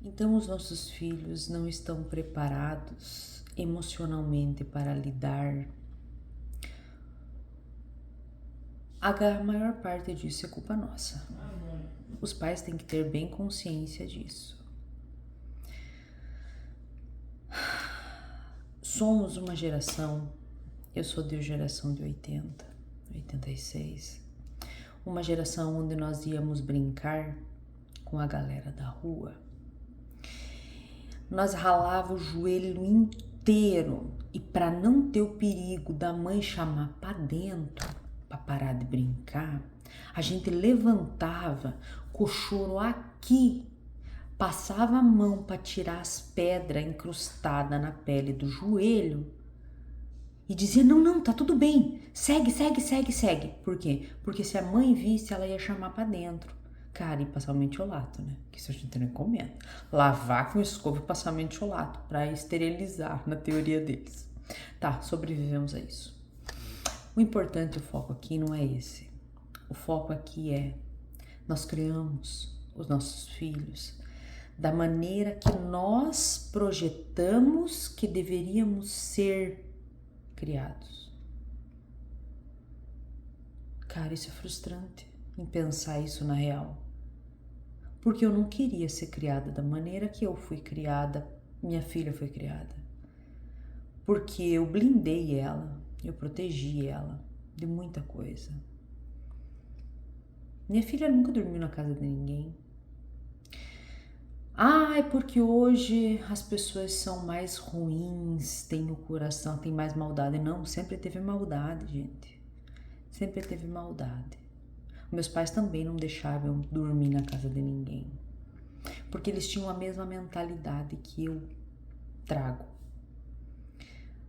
Então, os nossos filhos não estão preparados emocionalmente para lidar. A maior parte disso é culpa nossa. Os pais têm que ter bem consciência disso. Somos uma geração, eu sou de geração de 80, 86, uma geração onde nós íamos brincar com a galera da rua. Nós ralava o joelho inteiro e para não ter o perigo da mãe chamar para dentro para parar de brincar, a gente levantava com o choro aqui, passava a mão para tirar as pedras incrustadas na pele do joelho e dizia: não, tá tudo bem, segue. Por quê? Porque se a mãe visse, ela ia chamar para dentro. Cara, e passar o mentiolato, né? Que isso a gente não recomenda. Lavar com escova e passar mentiolato para esterilizar, na teoria deles. Tá, sobrevivemos a isso. O importante, o foco aqui não é esse. O foco aqui é: nós criamos os nossos filhos da maneira que nós projetamos que deveríamos ser criados. Cara, isso é frustrante em pensar isso na real. Porque eu não queria ser criada da maneira que eu fui criada, minha filha foi criada. Porque eu blindei ela, eu protegi ela de muita coisa. Minha filha nunca dormiu na casa de ninguém. É porque hoje as pessoas são mais ruins, têm o coração, tem mais maldade. Não, sempre teve maldade, gente. Sempre teve maldade. Meus pais também não deixavam eu dormir na casa de ninguém, porque eles tinham a mesma mentalidade que eu trago.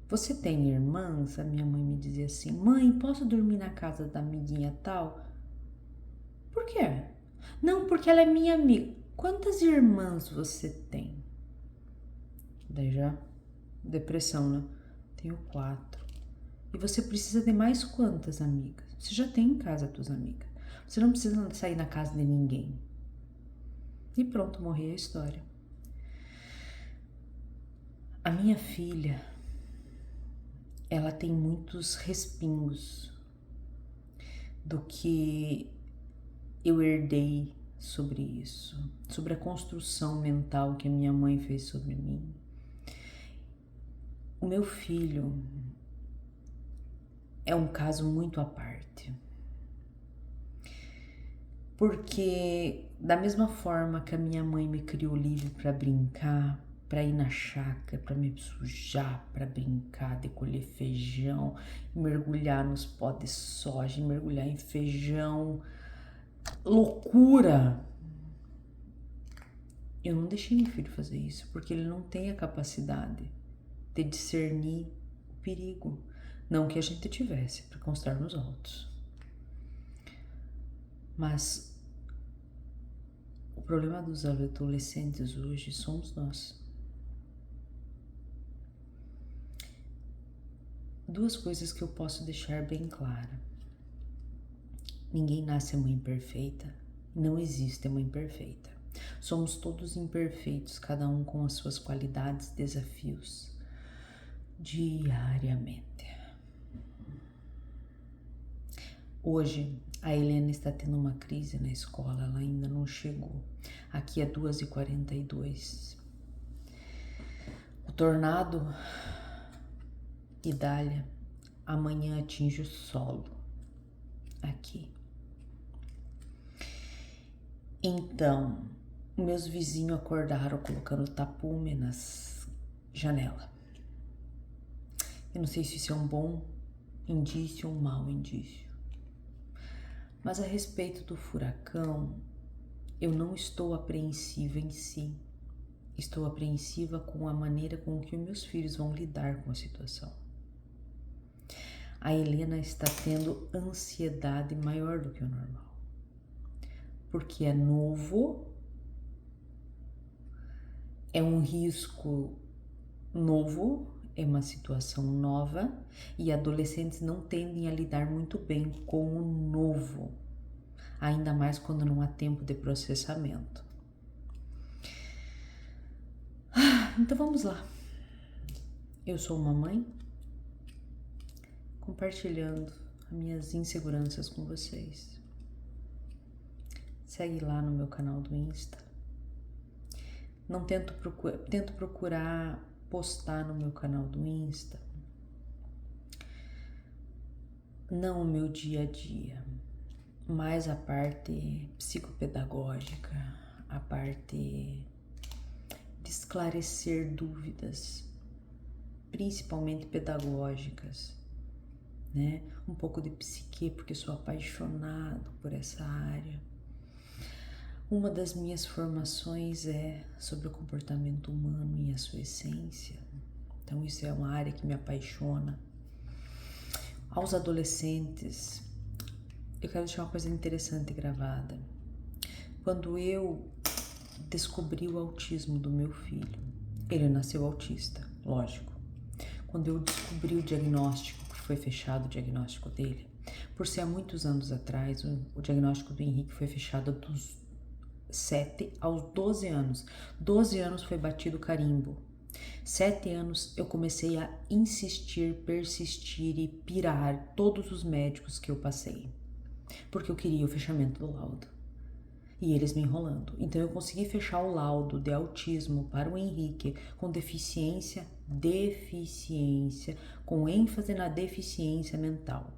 Você tem irmãs? A minha mãe me dizia assim: mãe, posso dormir na casa da amiguinha tal? Por quê? Não, porque ela é minha amiga. Quantas irmãs você tem? Daí já, depressão, né? Tenho 4. E você precisa de mais quantas amigas? Você já tem em casa as tuas amigas. Você não precisa sair na casa de ninguém. E pronto, morreu a história. A minha filha, ela tem muitos respingos do que eu herdei sobre isso, sobre a construção mental que a minha mãe fez sobre mim. O meu filho é um caso muito à parte. Porque da mesma forma que a minha mãe me criou livre para brincar, para ir na chácara, para me sujar, para brincar, de colher feijão, mergulhar nos pó de soja, mergulhar em feijão, loucura. Eu não deixei meu filho fazer isso, porque ele não tem a capacidade de discernir o perigo. Não que a gente tivesse para constar nos autos. Mas o problema dos adolescentes hoje somos nós. Duas coisas que eu posso deixar bem clara. Ninguém nasce mãe perfeita, não existe mãe perfeita. Somos todos imperfeitos, cada um com as suas qualidades, desafios, diariamente. Hoje, a Helena está tendo uma crise na escola, ela ainda não chegou. Aqui é 2h42. O tornado Idália amanhã atinge o solo aqui. Então, meus vizinhos acordaram colocando tapume nas janelas. Eu não sei se isso é um bom indício ou um mau indício. Mas a respeito do furacão, eu não estou apreensiva em si. Estou apreensiva com a maneira com que meus filhos vão lidar com a situação. A Helena está tendo ansiedade maior do que o normal. Porque é novo, é um risco novo, é uma situação nova e adolescentes não tendem a lidar muito bem com o novo, ainda mais quando não há tempo de processamento. Então vamos lá. Eu sou uma mãe compartilhando as minhas inseguranças com vocês. Segue lá no meu canal do Insta. Não tento procurar postar no meu canal do Insta não o meu dia a dia, mas a parte psicopedagógica, a parte de esclarecer dúvidas, principalmente pedagógicas, né? Um pouco de psique, porque sou apaixonado por essa área. Uma das minhas formações é sobre o comportamento humano e a sua essência. Então isso é uma área que me apaixona. Aos adolescentes, eu quero deixar uma coisa interessante gravada. Quando eu descobri o autismo do meu filho, ele nasceu autista, lógico. Quando eu descobri o diagnóstico, que foi fechado o diagnóstico dele, por ser há muitos anos atrás, o diagnóstico do Henrique foi fechado dos 7 aos 12 anos. 12 anos foi batido o carimbo. 7 anos eu comecei a insistir, persistir e pirar todos os médicos que eu passei, porque eu queria o fechamento do laudo. E eles me enrolando. Então eu consegui fechar o laudo de autismo para o Henrique com deficiência, com ênfase na deficiência mental.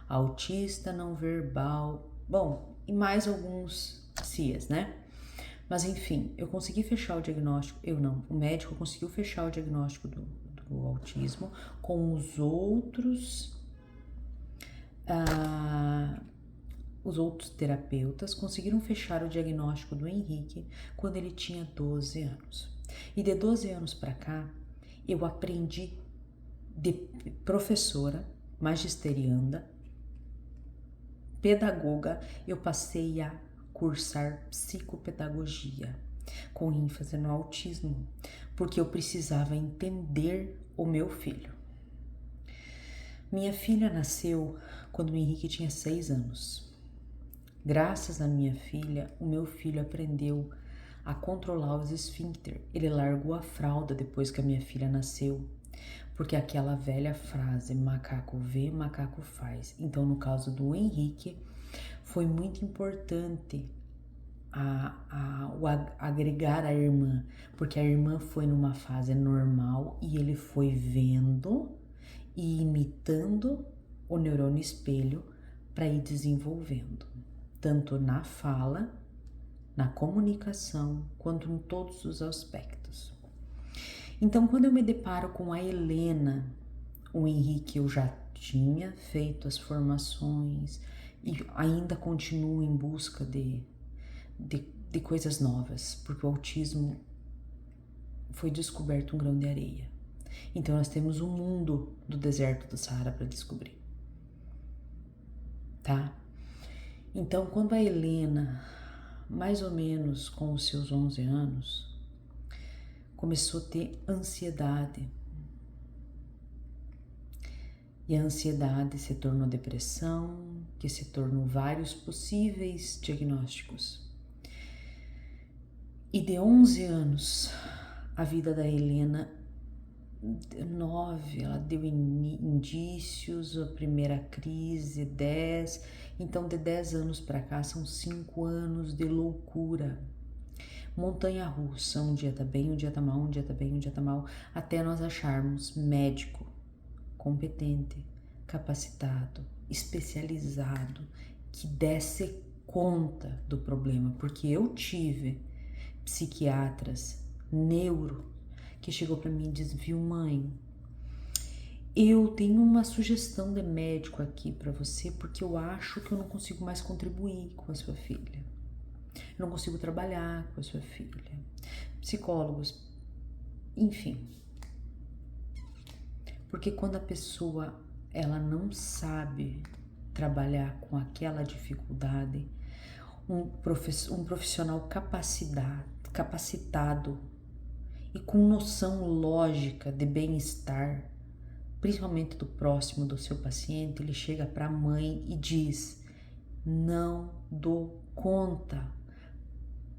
Autista não verbal, bom, e mais alguns CIAs, né? Mas enfim, eu consegui fechar o diagnóstico, o médico conseguiu fechar o diagnóstico do autismo com os outros terapeutas conseguiram fechar o diagnóstico do Henrique quando ele tinha 12 anos. E de 12 anos para cá, eu aprendi de professora, magisterianda, pedagoga, eu passei a cursar psicopedagogia, com ênfase no autismo, porque eu precisava entender o meu filho. Minha filha nasceu quando o Henrique tinha 6 anos. Graças à minha filha, o meu filho aprendeu a controlar os esfíncter. Ele largou a fralda depois que a minha filha nasceu, porque aquela velha frase, macaco vê, macaco faz. Então, no caso do Henrique, foi muito importante agregar a irmã, porque a irmã foi numa fase normal e ele foi vendo e imitando o neurônio espelho para ir desenvolvendo, tanto na fala, na comunicação, quanto em todos os aspectos. Então, quando eu me deparo com a Helena, o Henrique, eu já tinha feito as formações e ainda continuo em busca de coisas novas, porque o autismo foi descoberto um grão de areia. Então nós temos um mundo do deserto do Saara para descobrir, tá? Então quando a Helena, mais ou menos com os seus 11 anos, começou a ter ansiedade, e a ansiedade se tornou depressão, que se tornou vários possíveis diagnósticos. E de 11 anos, a vida da Helena, 9, ela deu indícios, a primeira crise, 10. Então, de 10 anos para cá, são 5 anos de loucura. Montanha-russa, um dia tá bem, um dia tá mal, um dia tá bem, um dia tá mal, até nós acharmos médico competente, capacitado, especializado, que desse conta do problema, porque eu tive psiquiatras, neuro, que chegou para mim e disse, viu mãe, eu tenho uma sugestão de médico aqui para você, porque eu acho que eu não consigo mais contribuir com a sua filha, eu não consigo trabalhar com a sua filha, psicólogos, enfim. Porque quando a pessoa ela não sabe trabalhar com aquela dificuldade, um profissional capacitado e com noção lógica de bem-estar, principalmente do próximo do seu paciente, ele chega para a mãe e diz, não dou conta,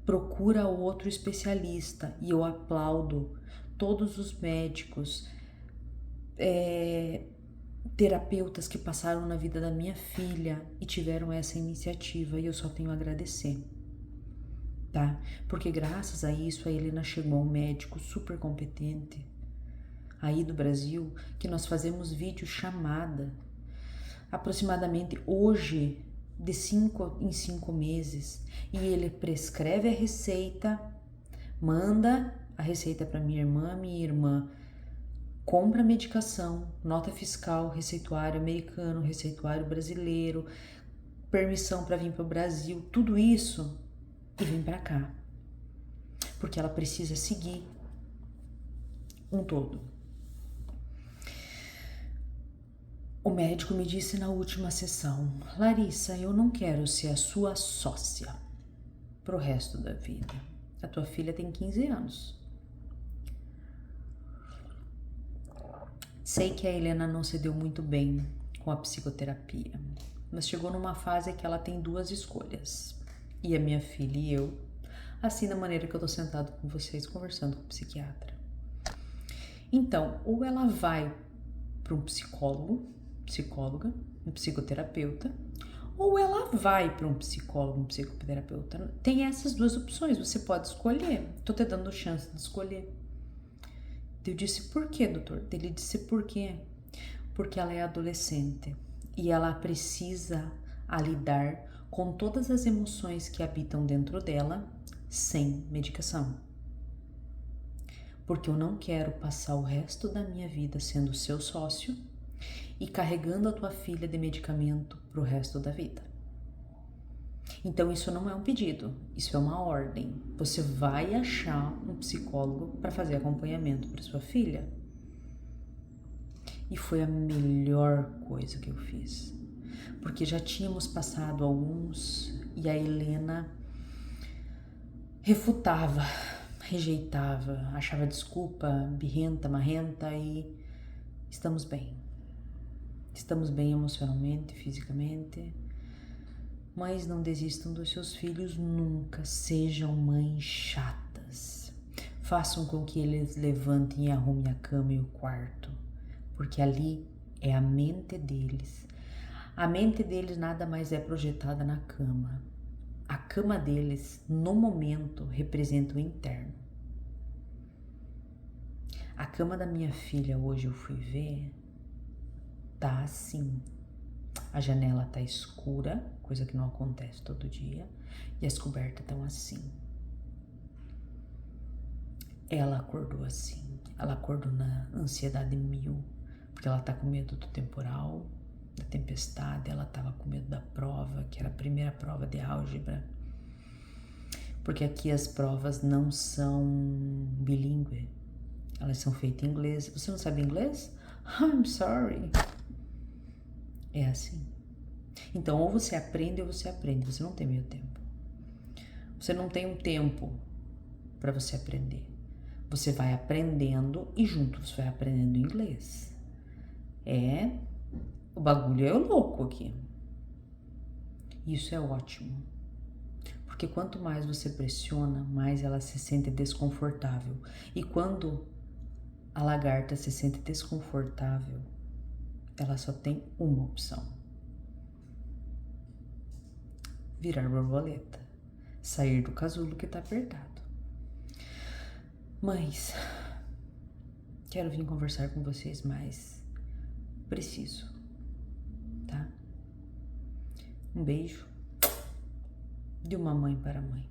procura outro especialista. E eu aplaudo todos os médicos, terapeutas que passaram na vida da minha filha e tiveram essa iniciativa, e eu só tenho a agradecer, tá? Porque graças a isso a Helena chegou a um médico super competente aí do Brasil, que nós fazemos vídeo chamada aproximadamente hoje de 5 em 5 meses, e ele prescreve a receita, manda a receita para minha irmã compra a medicação, nota fiscal, receituário americano, receituário brasileiro, permissão para vir para o Brasil, tudo isso, e vem para cá, porque ela precisa seguir um todo. O médico me disse na última sessão: Larissa, eu não quero ser a sua sócia pro resto da vida. A tua filha tem 15 anos. Sei que a Helena não se deu muito bem com a psicoterapia, mas chegou numa fase que ela tem 2 escolhas. E a minha filha e eu, assim da maneira que eu tô sentado com vocês conversando com o psiquiatra. Então, ou ela vai para um psicóloga, um psicoterapeuta, ou ela vai para um psicólogo, um psicoterapeuta. Tem essas 2 opções, você pode escolher. Tô te dando chance de escolher. Eu disse, por quê, doutor? Ele disse, por quê? Porque ela é adolescente e ela precisa lidar com todas as emoções que habitam dentro dela sem medicação. Porque eu não quero passar o resto da minha vida sendo seu sócio e carregando a tua filha de medicamento pro resto da vida. Então isso não é um pedido, isso é uma ordem. Você vai achar um psicólogo para fazer acompanhamento para sua filha. E foi a melhor coisa que eu fiz, porque já tínhamos passado alguns e a Helena refutava, rejeitava, achava desculpa, birrenta, marrenta, e estamos bem. Estamos bem emocionalmente, fisicamente. Mas não desistam dos seus filhos nunca, sejam mães chatas. Façam com que eles levantem e arrumem a cama e o quarto, porque ali é a mente deles. A mente deles nada mais é projetada na cama. A cama deles, no momento, representa o interno. A cama da minha filha, hoje eu fui ver, tá assim. A janela tá escura, coisa que não acontece todo dia, e as cobertas estão assim. Ela acordou assim, ela acordou na ansiedade 1000, porque ela tá com medo do temporal, da tempestade, ela tava com medo da prova, que era a primeira prova de álgebra, porque aqui as provas não são bilíngue, elas são feitas em inglês. Você não sabe inglês? I'm sorry. É assim. Então, ou você aprende ou você aprende. Você não tem meio tempo. Você não tem um tempo para você aprender. Você vai aprendendo e junto você vai aprendendo inglês. O bagulho é louco aqui. Isso é ótimo. Porque quanto mais você pressiona, mais ela se sente desconfortável. E quando a lagarta se sente desconfortável, ela só tem uma opção: virar borboleta, sair do casulo que tá apertado. Mas quero vir conversar com vocês mais. Preciso, tá? Um beijo de uma mãe para mãe.